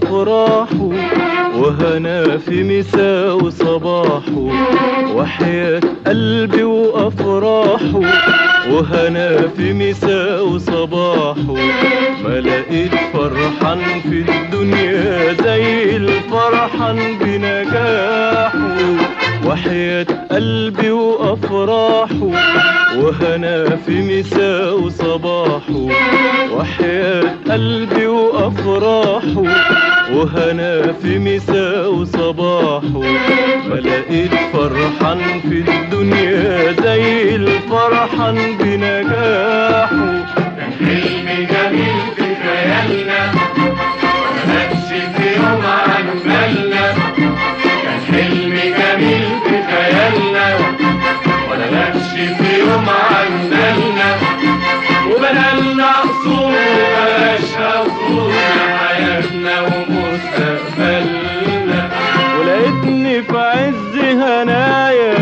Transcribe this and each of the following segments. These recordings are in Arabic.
وأفراحه، وهنا في مساء وصباحه، وحياة قلبي وأفراحه، وهنا في مساء وصباحه. ما لقيت فرحان في الدنيا زي الفرحان بنجاحه، وحياة قلبي وأفراحه، وهنا في مساء وصباحه، وحياة قلبي وأفراحه، وهنا في مساء وصباحه. ما لقيت فرحان في الدنيا زي الفرحان بنجاحه. كان حلم جميل في خيالنا مبانش في يوم عن بالنا، كان حلم جميل في خيالنا ولا بانش في يوم عن بالنا، وبنالنا قصور وبلاش قصور حياتنا ومستقبلنا. ولقيتني في عز هنايا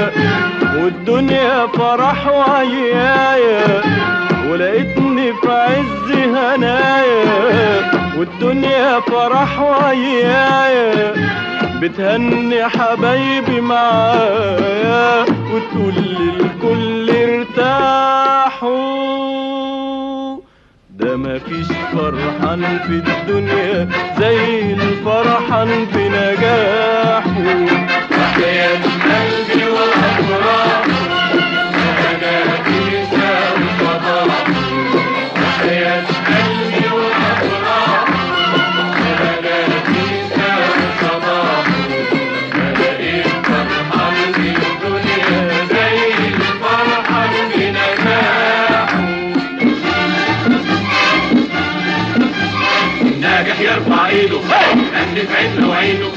والدنيا فرح وعيايا، ولقيتني في عز هنايا والدنيا فرح وعيايا، بتهني حبايبي معايا وتقول للكل ارتاحوا. ده مفيش فرحان في الدنيا زي الفرحان بنجاحه. وحياة قلبي وأفراحه، وهنا في مساء وصباحه، وحياة قلبي وأفراحه، وهنا في مساء وصباحه. ما لقيت فرحان في الدنيا زي الفرحان بنجاحه. الناجح يرفع ايده، غني في عيننا وعينه،